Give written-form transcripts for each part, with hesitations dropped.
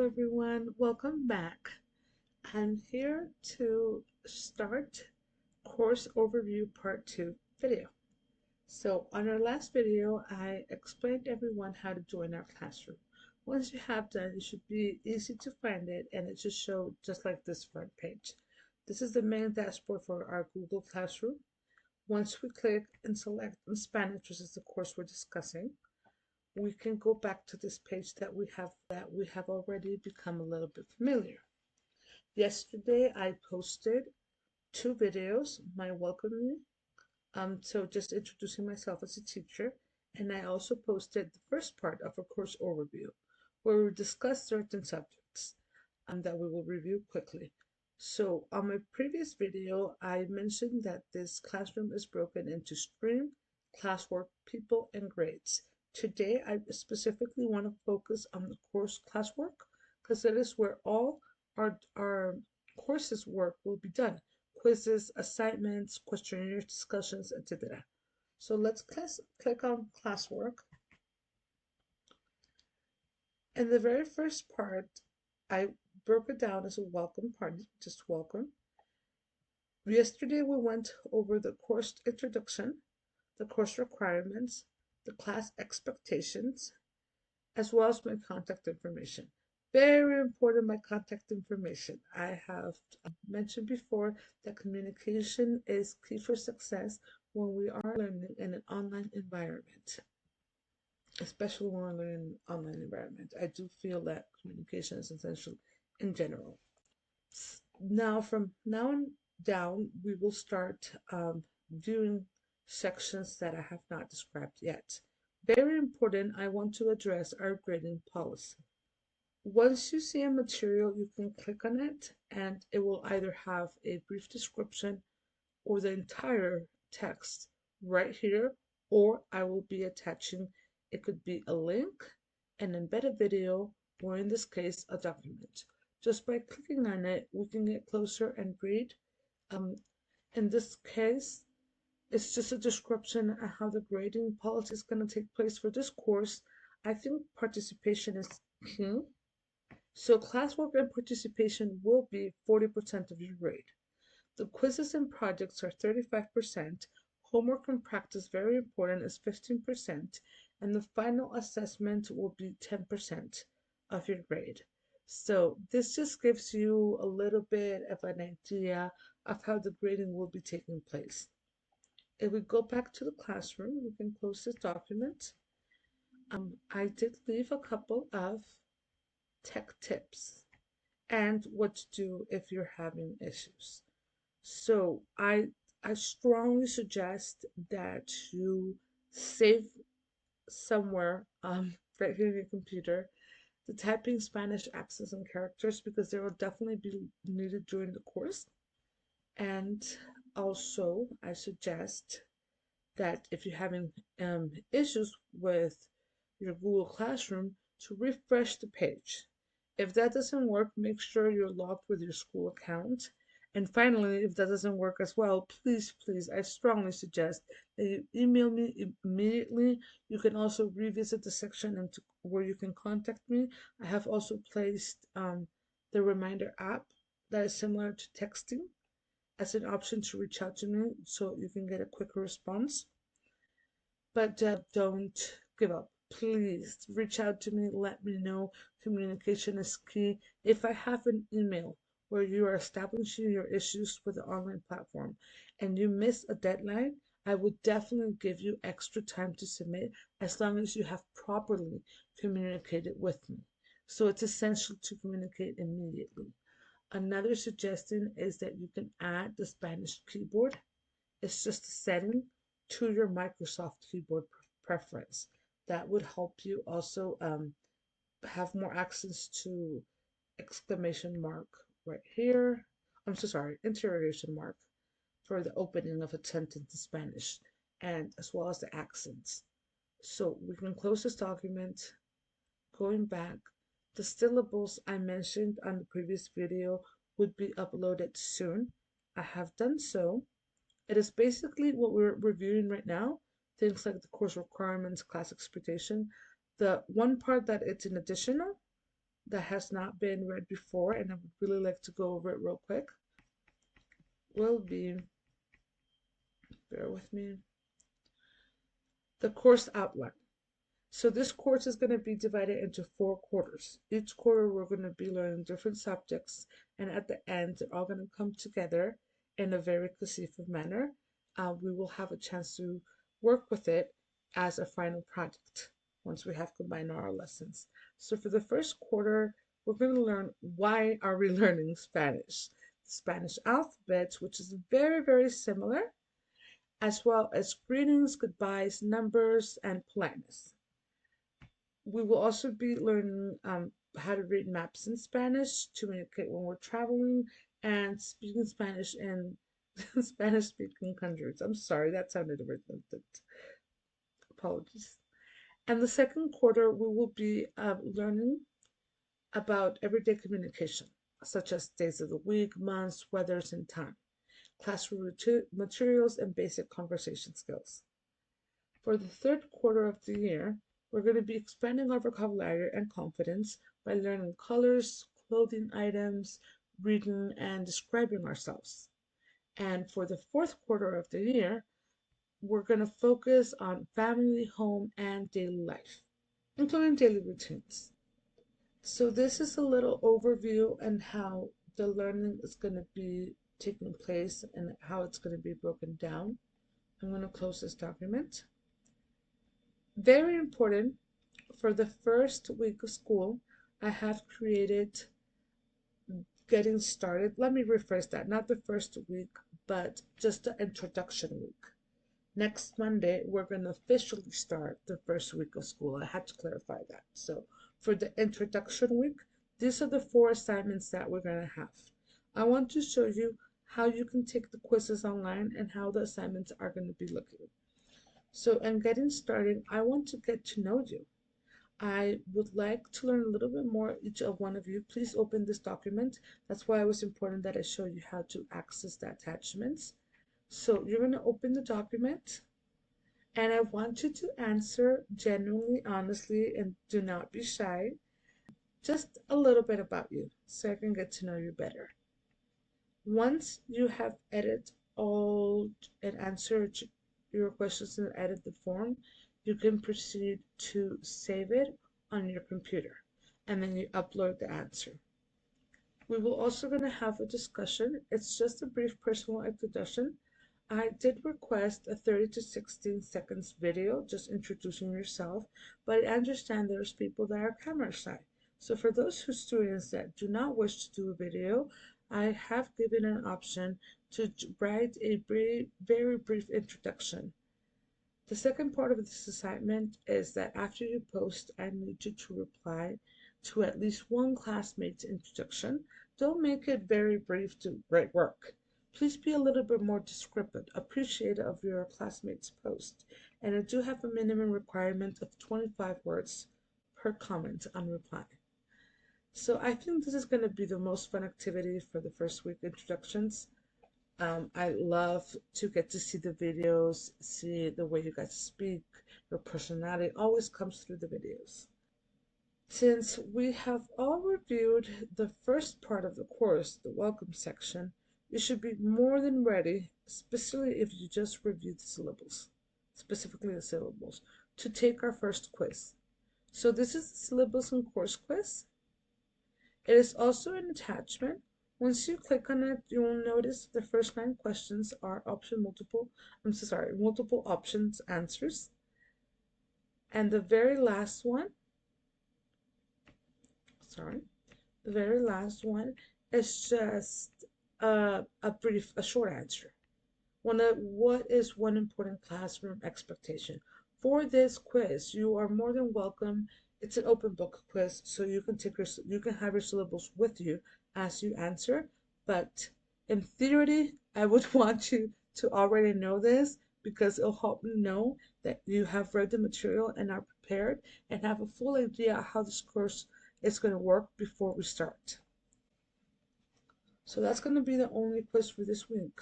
everyone, welcome back. I'm here to start course overview part 2 video. So on our last video, I explained everyone how to join our classroom. Once you have done, it should be easy to find it and it should show just like this front page. This is the main dashboard for our Google Classroom. Once we click and select in Spanish, which is the course we're discussing, we can go back to this page that we have already become a little bit familiar. Yesterday I posted two videos, my welcoming, so just introducing myself as a teacher, and I also posted the first part of a course overview where we discuss certain subjects that we will review quickly. So on my previous video, I mentioned that this classroom is broken into stream, classwork, people, and grades. Today, I specifically want to focus on the course classwork because it is where all our courses work will be done. Quizzes, assignments, questionnaires, discussions, etc. So let's click on classwork. In the very first part, I broke it down as a welcome party, just welcome. Yesterday we went over the course introduction, the course requirements, the class expectations, as well as my contact information. Very important, my contact information. I have mentioned before that communication is key for success when we are learning in an online environment, especially when we're learning in an online environment. I do feel that communication is essential in general. Now, from now on down, we will start viewing sections that I have not described yet. Very important, I want to address our grading policy. Once you see a material, you can click on it and it will either have a brief description or the entire text right here, or I will be attaching, it could be a link, an embedded video, or in this case, a document. Just by clicking on it, we can get closer and read. Um, in this case, it's just a description of how the grading policy is going to take place for this course. I think participation is key. So classwork and participation will be 40% of your grade. The quizzes and projects are 35%. Homework and practice, very important, is 15%. And the final assessment will be 10% of your grade. So this just gives you a little bit of an idea of how the grading will be taking place. If we go back to the classroom, we can close this document. I did leave a couple of tech tips and what to do if you're having issues. So I strongly suggest that you save somewhere right here in your computer the typing Spanish accents and characters because they will definitely be needed during the course. And also, I suggest that if you're having issues with your Google Classroom, to refresh the page. If that doesn't work, make sure you're logged with your school account. And finally, if that doesn't work as well, please, I strongly suggest that you email me immediately. You can also revisit the section and where you can contact me. I have also placed the reminder app that is similar to texting as an option to reach out to me so you can get a quicker response. But don't give up. Please reach out to me. Let me know. Communication is key. If I have an email where you are establishing your issues with the online platform and you miss a deadline, I would definitely give you extra time to submit as long as you have properly communicated with me. So it's essential to communicate immediately. Another suggestion is that you can add the Spanish keyboard. It's just a setting to your Microsoft keyboard preference. That would help you also have more access to exclamation mark right here. I'm so sorry, interrogation mark for the opening of a sentence in Spanish, and as well as the accents. So we can close this document. Going back, the syllables I mentioned on the previous video would be uploaded soon. I have done so. It is basically what we're reviewing right now, things like the course requirements, class expectation. The one part that it's an additional that has not been read before, and I would really like to go over it real quick, will be, bear with me, the course outline. So this course is going to be divided into 4 quarters. Each quarter we're going to be learning different subjects, and at the end they're all going to come together in a very cohesive manner. We will have a chance to work with it as a final project once we have combined our lessons. So for the first quarter, we're going to learn why are we learning Spanish. The Spanish alphabet, which is very, very similar, as well as greetings, goodbyes, numbers, and politeness. We will also be learning how to read maps in Spanish to indicate when we're traveling and speaking Spanish in Spanish speaking countries. I'm sorry, that sounded redundant. Apologies. And the second quarter, we will be learning about everyday communication, such as days of the week, months, weathers, and time, classroom materials, and basic conversation skills. For the third quarter of the year, we're going to be expanding our vocabulary and confidence by learning colors, clothing items, reading, and describing ourselves. And for the fourth quarter of the year, we're going to focus on family, home, and daily life, including daily routines. So this is a little overview and how the learning is going to be taking place and how it's going to be broken down. I'm going to close this document. Very important, for the first week of school, I have created getting started. Let me rephrase that. Not the first week, but just the introduction week. Next Monday, we're going to officially start the first week of school. I had to clarify that. So for the introduction week, these are the 4 assignments that we're going to have. I want to show you how you can take the quizzes online and how the assignments are going to be looking. So in getting started, I want to get to know you. I would like to learn a little bit more each of one of you. Please open this document. That's why it was important that I show you how to access the attachments. So you're going to open the document, and I want you to answer genuinely, honestly, and do not be shy. Just a little bit about you so I can get to know you better. Once you have edited all and answered your questions and edit the form, you can proceed to save it on your computer, and then you upload the answer. We will also going to have a discussion. It's just a brief personal introduction. I did request a 30 to 16 seconds video just introducing yourself, but I understand there's people that are camera shy. So for those students that do not wish to do a video, I have given an option to write a very brief introduction. The second part of this assignment is that after you post, I need you to reply to at least one classmate's introduction. Don't make it very brief to great work. Please be a little bit more descriptive, appreciative of your classmate's post. And I do have a minimum requirement of 25 words per comment on reply. So I think this is going to be the most fun activity for the first week introductions. I love to get to see the videos, see the way you guys speak, your personality always comes through the videos. Since we have all reviewed the first part of the course, the welcome section, you should be more than ready, especially if you just reviewed the syllables, specifically the syllables, to take our first quiz. So this is the syllabus and course quiz. It is also an attachment. Once you click on it, you will notice the first 9 questions are multiple options answers. And the very last one, is just a short answer. What is one important classroom expectation? For this quiz, you are more than welcome. It's an open book quiz, so you can have your syllables with you as you answer. But in theory, I would want you to already know this because it'll help me know that you have read the material and are prepared and have a full idea how this course is going to work before we start. So that's going to be the only quiz for this week.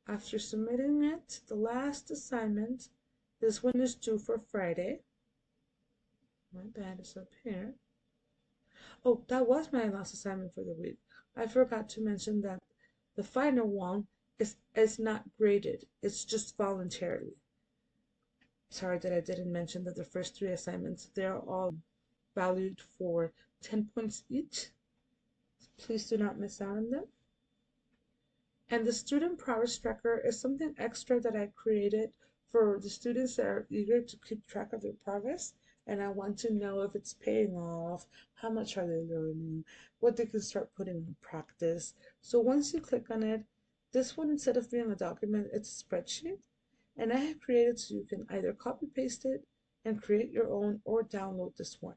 After submitting it, the last assignment, this one is due for Friday. My bad, it's up here. Oh, that was my last assignment for the week. I forgot to mention that the final one is not graded. It's just voluntarily. Sorry that I didn't mention that the first three assignments, they're all valued for 10 points each. Please do not miss out on them. And the student progress tracker is something extra that I created for the students that are eager to keep track of their progress. And I want to know if it's paying off, how much are they learning, what they can start putting in practice. So once you click on it, this one, instead of being a document, it's a spreadsheet. And I have created so you can either copy paste it and create your own or download this one.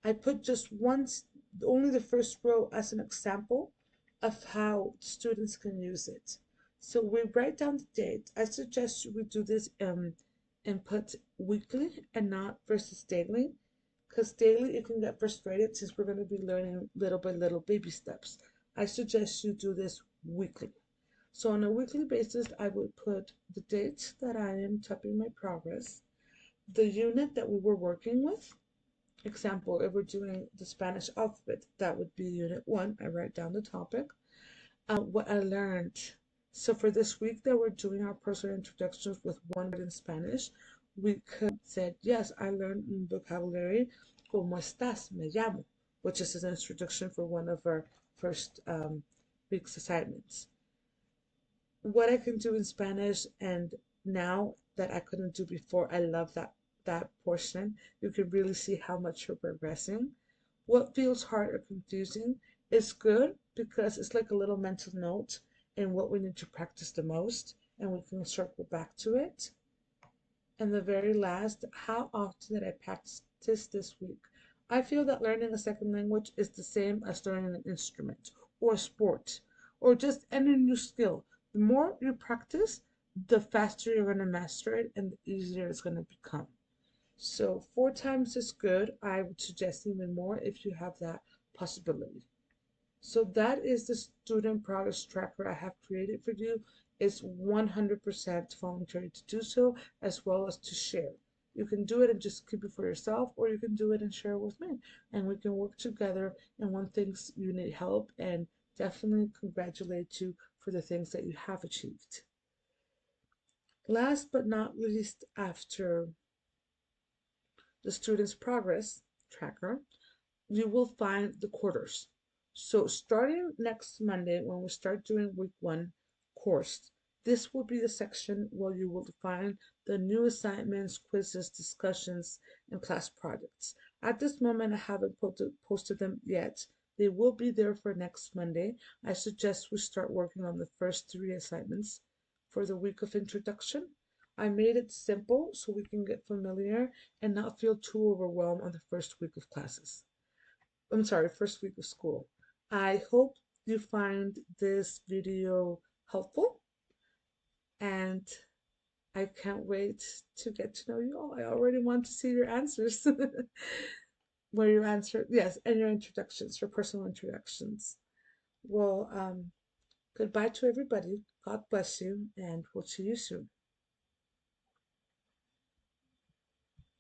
I put just once, only the first row as an example of how students can use it. So we write down the date. I suggest we do this input weekly and not versus daily, because daily it can get frustrated since we're going to be learning little by little baby steps. I suggest you do this weekly. So on a weekly basis, I would put the dates that I am typing my progress, the unit that we were working with. Example, if we're doing the Spanish alphabet, that would be unit 1. I write down the topic. What I learned. So for this week that we're doing our personal introductions with one word in Spanish, we could say, yes, I learned vocabulary, ¿Cómo estás? Me llamo, which is an introduction for one of our first week's assignments. What I can do in Spanish, and now that I couldn't do before, I love that portion. You can really see how much you're progressing. What feels hard or confusing is good because it's like a little mental note in what we need to practice the most, and we can circle back to it. And the very last, how often did I practice this week? I feel that learning a second language is the same as learning an instrument or a sport or just any new skill. The more you practice, the faster you're going to master it and the easier it's going to become. So 4 times is good. I would suggest even more if you have that possibility. So that is the student progress tracker I have created for you. It's 100% voluntary to do so, as well as to share. You can do it and just keep it for yourself, or you can do it and share it with me. And we can work together. And when things you need help, and definitely congratulate you for the things that you have achieved. Last but not least, after the student's progress tracker, you will find the quarters. So starting next Monday, when we start doing week 1 course, this will be the section where you will find the new assignments, quizzes, discussions, and class projects. At this moment, I haven't posted them yet. They will be there for next Monday. I suggest we start working on the first 3 assignments for the week of introduction. I made it simple so we can get familiar and not feel too overwhelmed on the first week of classes. I'm sorry, first week of school. I hope you find this video helpful, and I can't wait to get to know you all. I already want to see your answers. Where you answer, yes, and your introductions, your personal introductions. Well, goodbye to everybody. God bless you, and we'll see you soon.